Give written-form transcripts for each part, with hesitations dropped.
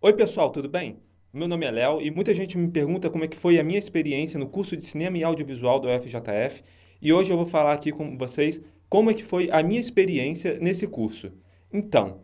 Oi pessoal, tudo bem? Meu nome é Léo e muita gente me pergunta como é que foi a minha experiência no curso de Cinema e Audiovisual do UFJF e hoje eu vou falar aqui com vocês como é que foi a minha experiência nesse curso. Então,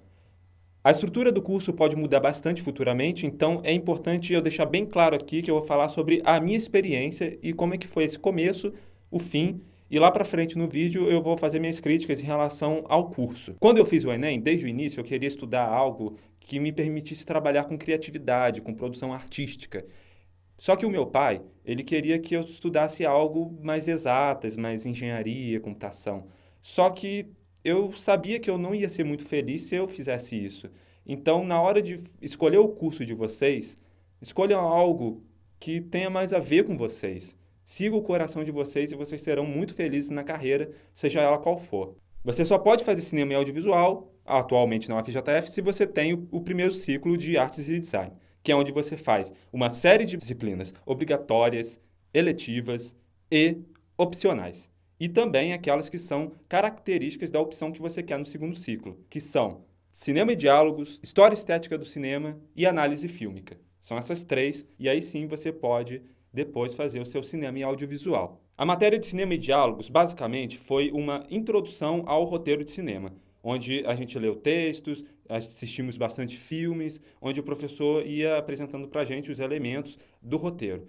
a estrutura do curso pode mudar bastante futuramente, então é importante eu deixar bem claro aqui que eu vou falar sobre a minha experiência e como é que foi esse começo, o fim, e lá para frente no vídeo eu vou fazer minhas críticas em relação ao curso. Quando eu fiz o Enem, desde o início eu queria estudar algo que me permitisse trabalhar com criatividade, com produção artística. Só que o meu pai, ele queria que eu estudasse algo mais exatas, mais engenharia, computação. Só que eu sabia que eu não ia ser muito feliz se eu fizesse isso. Então, na hora de escolher o curso de vocês, escolham algo que tenha mais a ver com vocês. Siga o coração de vocês e vocês serão muito felizes na carreira, seja ela qual for. Você só pode fazer cinema e audiovisual, atualmente na UFJF, se você tem o primeiro ciclo de artes e design, que é onde você faz uma série de disciplinas obrigatórias, eletivas e opcionais. E também aquelas que são características da opção que você quer no segundo ciclo, que são cinema e diálogos, história estética do cinema e análise fílmica. São essas três, e aí sim você pode depois fazer o seu cinema e audiovisual. A matéria de cinema e diálogos, basicamente, foi uma introdução ao roteiro de cinema, onde a gente leu textos, assistimos bastante filmes, onde o professor ia apresentando para a gente os elementos do roteiro.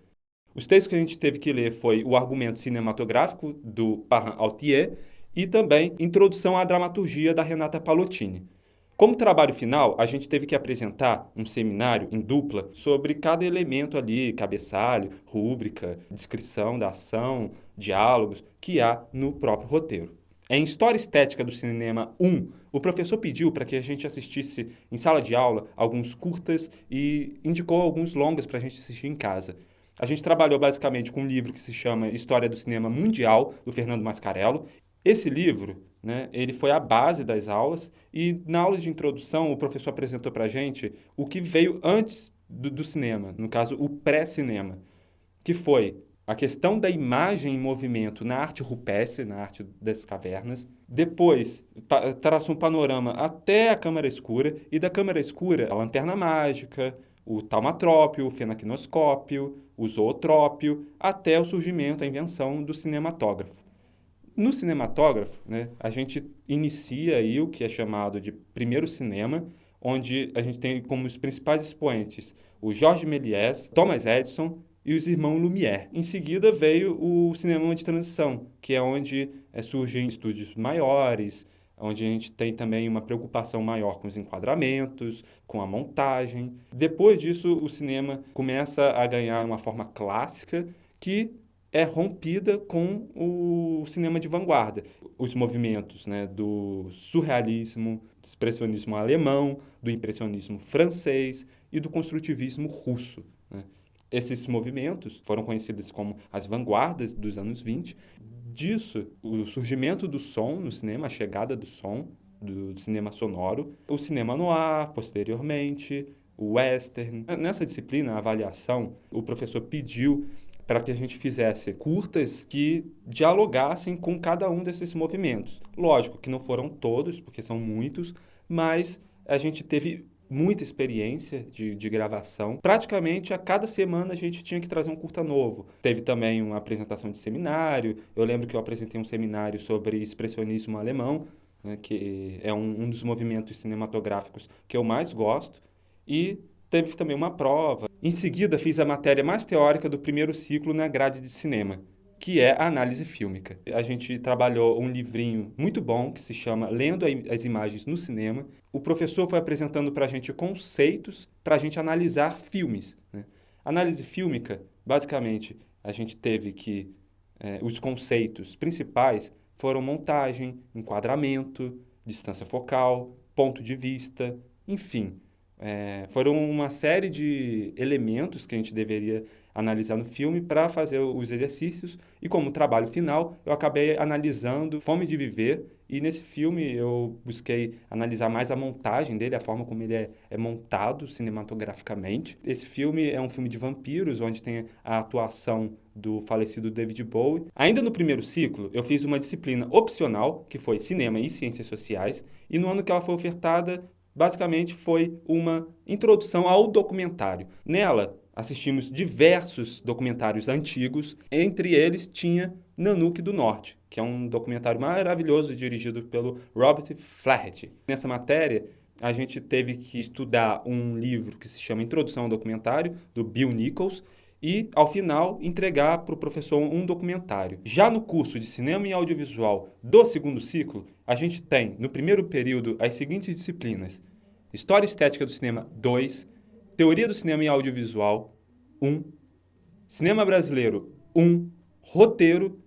Os textos que a gente teve que ler foi o argumento cinematográfico do Parent-Autier e também Introdução à Dramaturgia da Renata Palottini. Como trabalho final, a gente teve que apresentar um seminário em dupla sobre cada elemento ali, cabeçalho, rúbrica, descrição da ação, diálogos, que há no próprio roteiro. Em História Estética do Cinema 1, o professor pediu para que a gente assistisse em sala de aula alguns curtas e indicou alguns longas para a gente assistir em casa. A gente trabalhou basicamente com um livro que se chama História do Cinema Mundial, do Fernando Mascarello. Esse livro, né, ele foi a base das aulas e na aula de introdução o professor apresentou para a gente o que veio antes do cinema, no caso o pré-cinema, que foi a questão da imagem em movimento na arte rupestre, na arte das cavernas. Depois, traçou um panorama até a câmara escura, e da câmara escura, a lanterna mágica, o taumatrópio, o fenaquinoscópio, o zootrópio, até o surgimento, a invenção do cinematógrafo. No cinematógrafo, né, a gente inicia aí o que é chamado de primeiro cinema, onde a gente tem como os principais expoentes o Georges Méliès, Thomas Edison e os irmãos Lumière. Em seguida veio o cinema de transição, que é onde surgem estúdios maiores, onde a gente tem também uma preocupação maior com os enquadramentos, com a montagem. Depois disso, o cinema começa a ganhar uma forma clássica que é rompida com o cinema de vanguarda. Os movimentos, né, do surrealismo, do expressionismo alemão, do impressionismo francês e do construtivismo russo, né? Esses movimentos foram conhecidos como as vanguardas dos anos 20. Disso, o surgimento do som no cinema, a chegada do som, do cinema sonoro, o cinema noir, posteriormente, o western. Nessa disciplina, a avaliação, o professor pediu para que a gente fizesse curtas que dialogassem com cada um desses movimentos. Lógico que não foram todos, porque são muitos, mas a gente teve muita experiência de gravação. Praticamente a cada semana a gente tinha que trazer um curta novo. Teve também uma apresentação de seminário. Eu lembro que eu apresentei um seminário sobre expressionismo alemão, né, que é um dos movimentos cinematográficos que eu mais gosto. E teve também uma prova. Em seguida, fiz a matéria mais teórica do primeiro ciclo na grade de cinema, que é a análise fílmica. A gente trabalhou um livrinho muito bom que se chama Lendo as Imagens no Cinema. O professor foi apresentando para a gente conceitos para a gente analisar filmes, né? Análise fílmica, basicamente, a gente teve que os conceitos principais foram montagem, enquadramento, distância focal, ponto de vista, enfim. Foram uma série de elementos que a gente deveria analisar no filme para fazer os exercícios e como trabalho final eu acabei analisando Fome de Viver e nesse filme eu busquei analisar mais a montagem dele, a forma como ele é montado cinematograficamente. Esse filme é um filme de vampiros, onde tem a atuação do falecido David Bowie. Ainda no primeiro ciclo, eu fiz uma disciplina opcional, que foi Cinema e Ciências Sociais, e no ano que ela foi ofertada, basicamente foi uma introdução ao documentário. Nela, assistimos diversos documentários antigos, entre eles tinha Nanuque do Norte, que é um documentário maravilhoso dirigido pelo Robert Flaherty. Nessa matéria, a gente teve que estudar um livro que se chama Introdução ao Documentário, do Bill Nichols, e, ao final, entregar para o professor um documentário. Já no curso de Cinema e Audiovisual do segundo ciclo, a gente tem, no primeiro período, as seguintes disciplinas: História Estética do Cinema 2, Teoria do Cinema e Audiovisual 1, Cinema Brasileiro 1, Roteiro,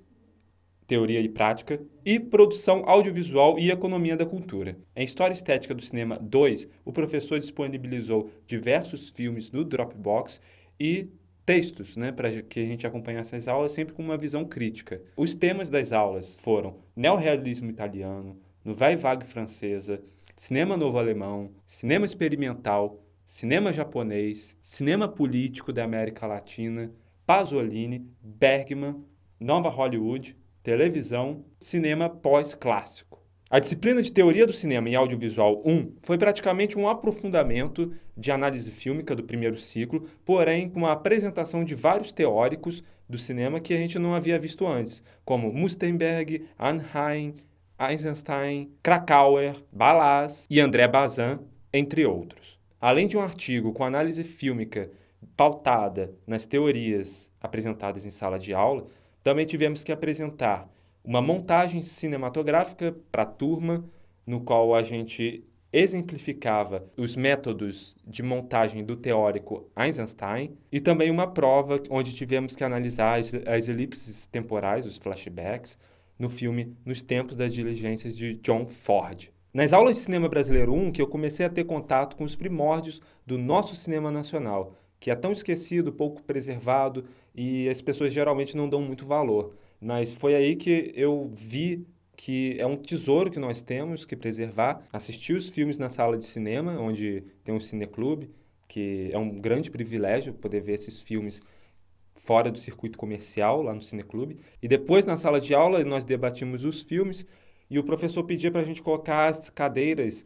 Teoria e Prática, e Produção Audiovisual e Economia da Cultura. Em História Estética do Cinema 2, o professor disponibilizou diversos filmes no Dropbox e textos, para que a gente acompanhasse as aulas sempre com uma visão crítica. Os temas das aulas foram neorrealismo italiano, nouvelle vague francesa, cinema novo alemão, cinema experimental, cinema japonês, cinema político da América Latina, Pasolini, Bergman, Nova Hollywood, televisão, cinema pós-clássico. A disciplina de Teoria do Cinema e Audiovisual 1 foi praticamente um aprofundamento de análise fílmica do primeiro ciclo, porém com a apresentação de vários teóricos do cinema que a gente não havia visto antes, como Mustenberg, Anheim, Eisenstein, Krakauer, Balázs e André Bazin, entre outros. Além de um artigo com análise fílmica pautada nas teorias apresentadas em sala de aula, também tivemos que apresentar uma montagem cinematográfica para a turma, no qual a gente exemplificava os métodos de montagem do teórico Eisenstein, e também uma prova onde tivemos que analisar as elipses temporais, os flashbacks, no filme Nos Tempos das Diligências de John Ford. Nas aulas de Cinema Brasileiro 1, que eu comecei a ter contato com os primórdios do nosso cinema nacional, que é tão esquecido, pouco preservado, e as pessoas geralmente não dão muito valor. Mas foi aí que eu vi que é um tesouro que nós temos que preservar. Assisti os filmes na sala de cinema, onde tem um cineclube, que é um grande privilégio poder ver esses filmes fora do circuito comercial, lá no cineclube. E depois, na sala de aula, nós debatimos os filmes e o professor pedia para a gente colocar as cadeiras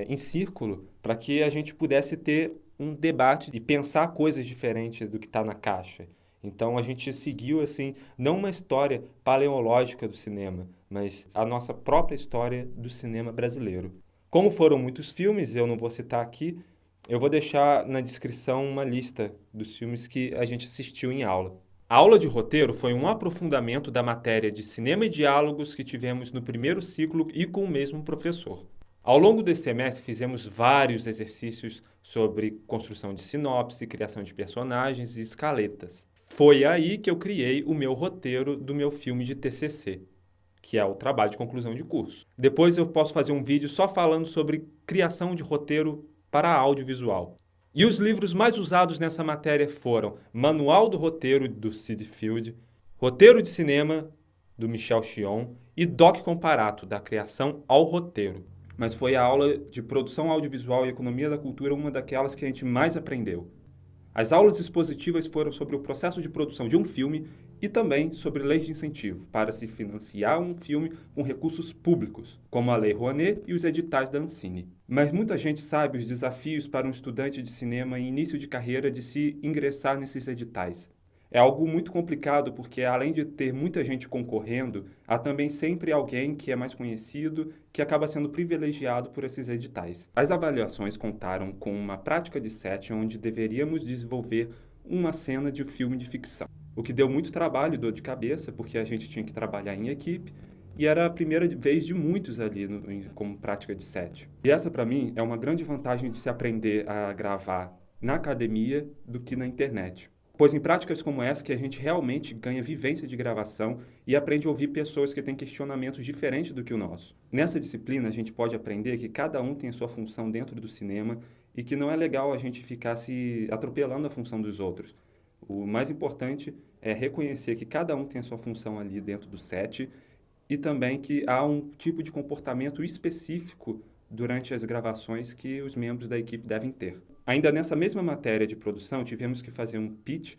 em círculo para que a gente pudesse ter um debate e pensar coisas diferentes do que está na caixa. Então a gente seguiu assim, não uma história paleológica do cinema, mas a nossa própria história do cinema brasileiro. Como foram muitos filmes, eu não vou citar aqui, eu vou deixar na descrição uma lista dos filmes que a gente assistiu em aula. A aula de roteiro foi um aprofundamento da matéria de cinema e diálogos que tivemos no primeiro ciclo e com o mesmo professor. Ao longo desse semestre, fizemos vários exercícios sobre construção de sinopse, criação de personagens e escaletas. Foi aí que eu criei o meu roteiro do meu filme de TCC, que é o trabalho de conclusão de curso. Depois eu posso fazer um vídeo só falando sobre criação de roteiro para audiovisual. E os livros mais usados nessa matéria foram Manual do Roteiro, do Sid Field, Roteiro de Cinema, do Michel Chion, e Doc Comparato, da criação ao roteiro. Mas foi a aula de produção audiovisual e economia da cultura uma daquelas que a gente mais aprendeu. As aulas expositivas foram sobre o processo de produção de um filme e também sobre leis de incentivo para se financiar um filme com recursos públicos, como a Lei Rouanet e os editais da Ancine. Mas muita gente sabe os desafios para um estudante de cinema em início de carreira de se ingressar nesses editais. É algo muito complicado porque, além de ter muita gente concorrendo, há também sempre alguém que é mais conhecido que acaba sendo privilegiado por esses editais. As avaliações contaram com uma prática de set onde deveríamos desenvolver uma cena de filme de ficção, o que deu muito trabalho e dor de cabeça porque a gente tinha que trabalhar em equipe e era a primeira vez de muitos ali como prática de set. E essa, para mim, é uma grande vantagem de se aprender a gravar na academia do que na internet. Pois em práticas como essa que a gente realmente ganha vivência de gravação e aprende a ouvir pessoas que têm questionamentos diferentes do que o nosso. Nessa disciplina, a gente pode aprender que cada um tem a sua função dentro do cinema e que não é legal a gente ficar se atropelando a função dos outros. O mais importante é reconhecer que cada um tem a sua função ali dentro do set e também que há um tipo de comportamento específico durante as gravações que os membros da equipe devem ter. Ainda nessa mesma matéria de produção, tivemos que fazer um pitch,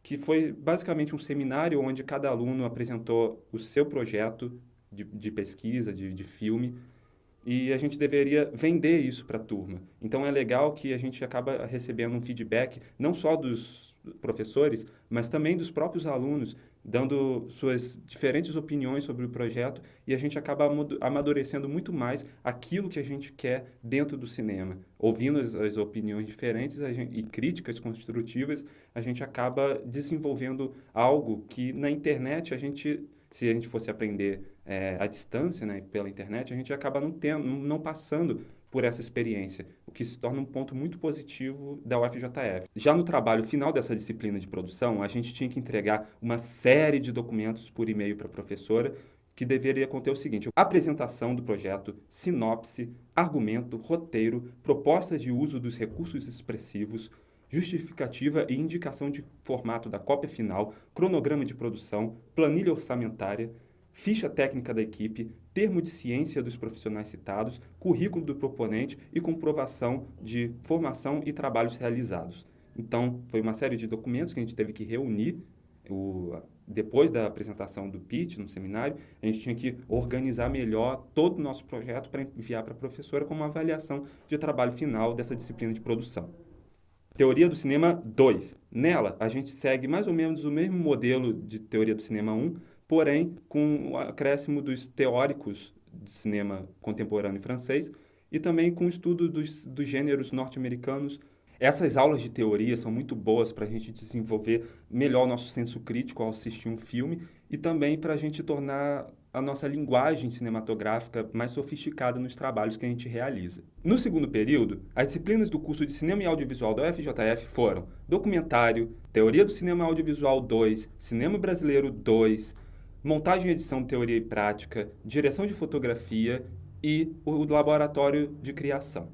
que foi basicamente um seminário onde cada aluno apresentou o seu projeto de pesquisa, de filme, e a gente deveria vender isso para a turma. Então é legal que a gente acaba recebendo um feedback não só dos professores, mas também dos próprios alunos, dando suas diferentes opiniões sobre o projeto, e a gente acaba amadurecendo muito mais aquilo que a gente quer dentro do cinema. Ouvindo as opiniões diferentes e críticas construtivas, a gente acaba desenvolvendo algo que na internet se a gente fosse aprender à distância, né, pela internet, a gente acaba não passando por essa experiência, o que se torna um ponto muito positivo da UFJF. Já no trabalho final dessa disciplina de produção, a gente tinha que entregar uma série de documentos por e-mail para a professora, que deveria conter o seguinte: apresentação do projeto, sinopse, argumento, roteiro, propostas de uso dos recursos expressivos, justificativa e indicação de formato da cópia final, cronograma de produção, planilha orçamentária, ficha técnica da equipe, termo de ciência dos profissionais citados, currículo do proponente e comprovação de formação e trabalhos realizados. Então, foi uma série de documentos que a gente teve que reunir. Depois da apresentação do pitch no seminário, a gente tinha que organizar melhor todo o nosso projeto para enviar para a professora como uma avaliação de trabalho final dessa disciplina de produção. Teoria do Cinema 2. Nela, a gente segue mais ou menos o mesmo modelo de Teoria do Cinema 1, porém com o acréscimo dos teóricos de cinema contemporâneo francês e também com o estudo dos gêneros norte-americanos. Essas aulas de teoria são muito boas para a gente desenvolver melhor o nosso senso crítico ao assistir um filme e também para a gente tornar a nossa linguagem cinematográfica mais sofisticada nos trabalhos que a gente realiza. No segundo período, as disciplinas do curso de Cinema e Audiovisual da UFJF foram Documentário, Teoria do Cinema e Audiovisual 2, Cinema Brasileiro 2, Montagem e Edição de Teoria e Prática, Direção de Fotografia e o Laboratório de Criação.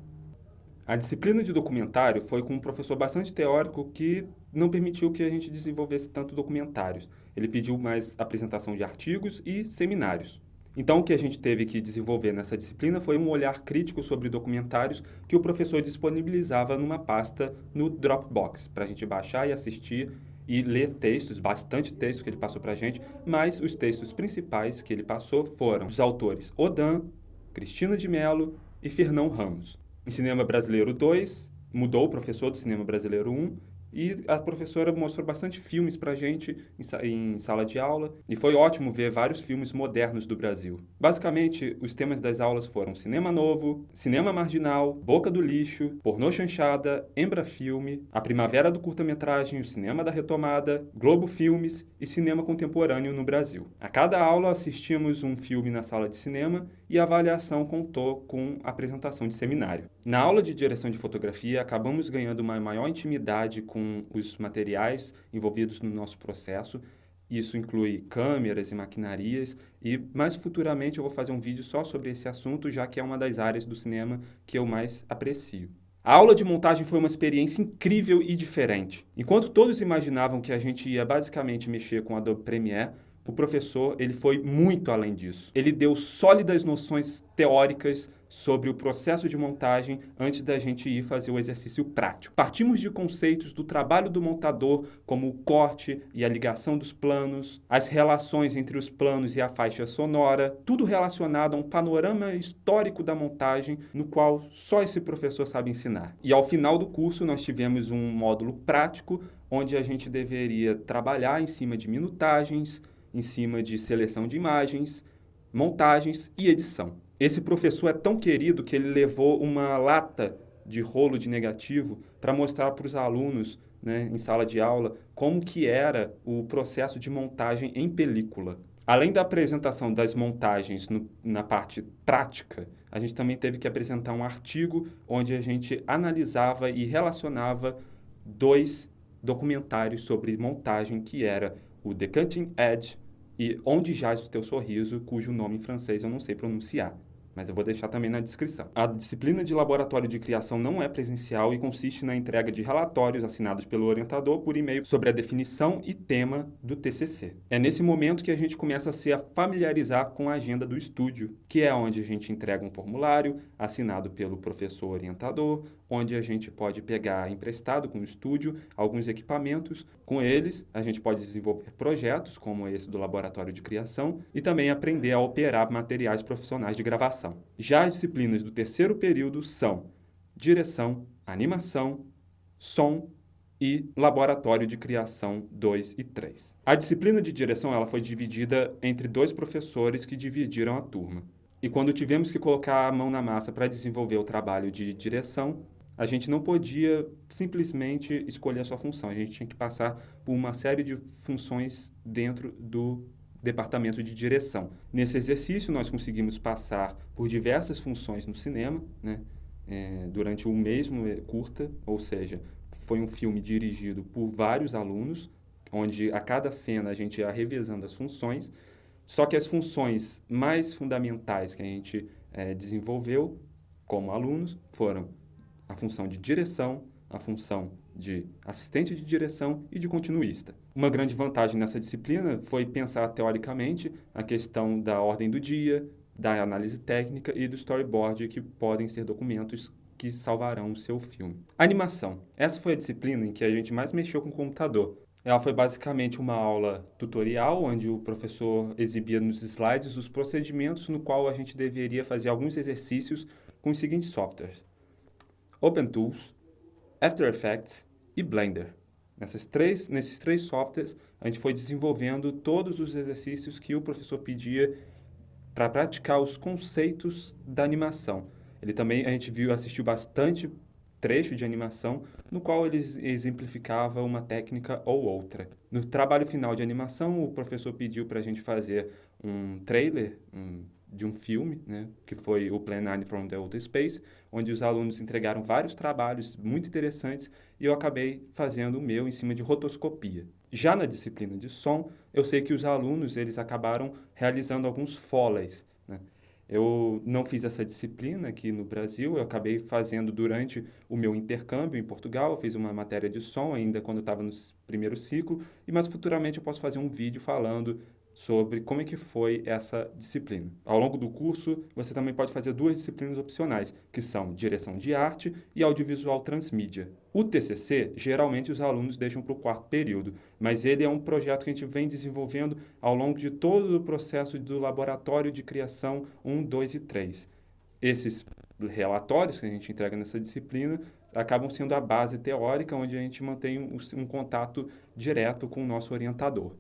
A disciplina de documentário foi com um professor bastante teórico que não permitiu que a gente desenvolvesse tanto documentários. Ele pediu mais apresentação de artigos e seminários. Então, o que a gente teve que desenvolver nessa disciplina foi um olhar crítico sobre documentários que o professor disponibilizava numa pasta no Dropbox, para a gente baixar e assistir e ler textos, bastante texto que ele passou para a gente, mas os textos principais que ele passou foram dos autores Odan, Cristina de Mello e Fernão Ramos. Em Cinema Brasileiro 2, mudou o professor do Cinema Brasileiro 1 e a professora mostrou bastante filmes para a gente em sala de aula e foi ótimo ver vários filmes modernos do Brasil. Basicamente, os temas das aulas foram cinema novo, cinema marginal, boca do lixo, pornô chanchada, Embrafilme, a primavera do curta-metragem, o cinema da retomada, Globo Filmes e cinema contemporâneo no Brasil. A cada aula assistimos um filme na sala de cinema e a avaliação contou com a apresentação de seminário. Na aula de direção de fotografia, acabamos ganhando uma maior intimidade com os materiais envolvidos no nosso processo. Isso inclui câmeras e maquinarias, e mais futuramente eu vou fazer um vídeo só sobre esse assunto, já que é uma das áreas do cinema que eu mais aprecio. A aula de montagem foi uma experiência incrível e diferente. Enquanto todos imaginavam que a gente ia basicamente mexer com Adobe Premiere, o professor ele foi muito além disso. Ele deu sólidas noções teóricas sobre o processo de montagem antes da gente ir fazer o exercício prático. Partimos de conceitos do trabalho do montador, como o corte e a ligação dos planos, as relações entre os planos e a faixa sonora, tudo relacionado a um panorama histórico da montagem, no qual só esse professor sabe ensinar. E ao final do curso nós tivemos um módulo prático, onde a gente deveria trabalhar em cima de minutagens, em cima de seleção de imagens, montagens e edição. Esse professor é tão querido que ele levou uma lata de rolo de negativo para mostrar para os alunos, né, em sala de aula, como que era o processo de montagem em película. Além da apresentação das montagens na parte prática, a gente também teve que apresentar um artigo onde a gente analisava e relacionava 2 documentários sobre montagem, que era o The Cutting Edge e Onde Jaz o Teu Sorriso, cujo nome em francês eu não sei pronunciar, mas eu vou deixar também na descrição. A disciplina de laboratório de criação não é presencial e consiste na entrega de relatórios assinados pelo orientador por e-mail sobre a definição e tema do TCC. É nesse momento que a gente começa a se familiarizar com a agenda do estúdio, que é onde a gente entrega um formulário assinado pelo professor orientador, onde a gente pode pegar emprestado com o estúdio alguns equipamentos. Com eles, a gente pode desenvolver projetos, como esse do laboratório de criação, e também aprender a operar materiais profissionais de gravação. Já as disciplinas do terceiro período são direção, animação, som e laboratório de criação 2 e 3. A disciplina de direção ela foi dividida entre 2 professores que dividiram a turma. E quando tivemos que colocar a mão na massa para desenvolver o trabalho de direção, a gente não podia simplesmente escolher a sua função. A gente tinha que passar por uma série de funções dentro do departamento de direção. Nesse exercício, nós conseguimos passar por diversas funções no cinema, né? Durante o mesmo curta, ou seja, foi um filme dirigido por vários alunos, onde a cada cena a gente ia revezando as funções, só que as funções mais fundamentais que a gente desenvolveu como alunos foram a função de direção, a função de assistente de direção e de continuista. Uma grande vantagem nessa disciplina foi pensar teoricamente a questão da ordem do dia, da análise técnica e do storyboard, que podem ser documentos que salvarão o seu filme. Animação. Essa foi a disciplina em que a gente mais mexeu com o computador. Ela foi basicamente uma aula tutorial, onde o professor exibia nos slides os procedimentos no qual a gente deveria fazer alguns exercícios com os seguintes softwares: OpenTools, After Effects e Blender. Nesses três softwares, a gente foi desenvolvendo todos os exercícios que o professor pedia para praticar os conceitos da animação. A gente assistiu bastante trecho de animação, no qual eles exemplificava uma técnica ou outra. No trabalho final de animação, o professor pediu para a gente fazer um trailer de um filme, né, que foi o Plan 9 from the Outer Space, onde os alunos entregaram vários trabalhos muito interessantes e eu acabei fazendo o meu em cima de rotoscopia. Já na disciplina de som, eu sei que os alunos eles acabaram realizando alguns foleys, né? Eu não fiz essa disciplina aqui no Brasil, eu acabei fazendo durante o meu intercâmbio em Portugal, eu fiz uma matéria de som ainda quando eu estava no primeiro ciclo, mas futuramente eu posso fazer um vídeo falando sobre como é que foi essa disciplina. Ao longo do curso, você também pode fazer 2 disciplinas opcionais, que são direção de arte e audiovisual transmídia. O TCC, geralmente os alunos deixam para o 4º período, mas ele é um projeto que a gente vem desenvolvendo ao longo de todo o processo do laboratório de criação 1, 2 e 3. Esses relatórios que a gente entrega nessa disciplina acabam sendo a base teórica, onde a gente mantém um contato direto com o nosso orientador,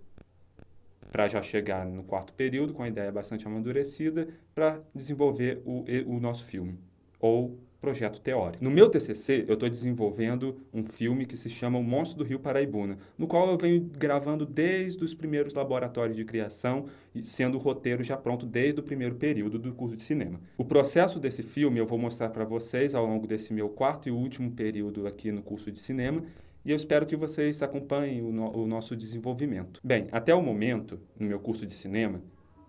para já chegar no 4º período com a ideia bastante amadurecida para desenvolver o nosso filme, ou projeto teórico. No meu TCC, eu estou desenvolvendo um filme que se chama O Monstro do Rio Paraibuna, no qual eu venho gravando desde os primeiros laboratórios de criação, e sendo o roteiro já pronto desde o 1º período do curso de cinema. O processo desse filme eu vou mostrar para vocês ao longo desse meu 4º e último período aqui no curso de cinema, e eu espero que vocês acompanhem o nosso desenvolvimento. Bem, até o momento, no meu curso de cinema,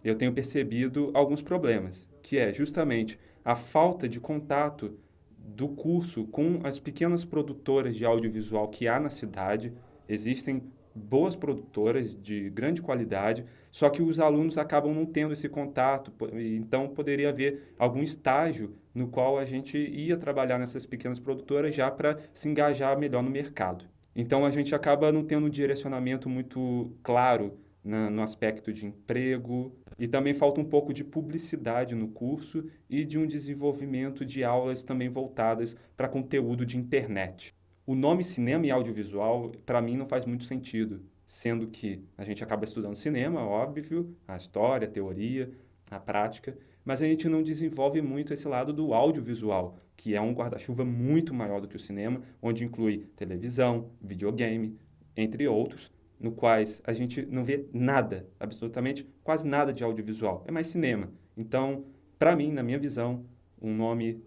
eu tenho percebido alguns problemas, que é justamente a falta de contato do curso com as pequenas produtoras de audiovisual que há na cidade. Existem boas produtoras de grande qualidade, só que os alunos acabam não tendo esse contato, então poderia haver algum estágio no qual a gente ia trabalhar nessas pequenas produtoras já para se engajar melhor no mercado. Então a gente acaba não tendo um direcionamento muito claro no aspecto de emprego, e também falta um pouco de publicidade no curso e de um desenvolvimento de aulas também voltadas para conteúdo de internet. O nome cinema e audiovisual, para mim, não faz muito sentido, sendo que a gente acaba estudando cinema, óbvio, a história, a teoria, a prática, mas a gente não desenvolve muito esse lado do audiovisual, que é um guarda-chuva muito maior do que o cinema, onde inclui televisão, videogame, entre outros, no quais a gente não vê nada, absolutamente quase nada de audiovisual. É mais cinema. Então, para mim, na minha visão, um nome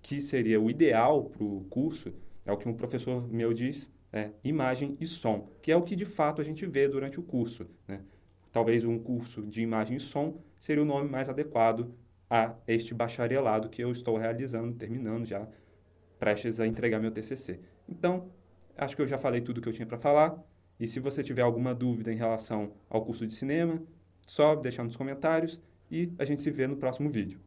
que seria o ideal para o curso é o que um professor meu diz, imagem e som, que é o que de fato a gente vê durante o curso, né? Talvez um curso de imagem e som seria o nome mais adequado a este bacharelado que eu estou realizando, terminando já, prestes a entregar meu TCC. Então, acho que eu já falei tudo que eu tinha para falar. E se você tiver alguma dúvida em relação ao curso de cinema, só deixar nos comentários e a gente se vê no próximo vídeo.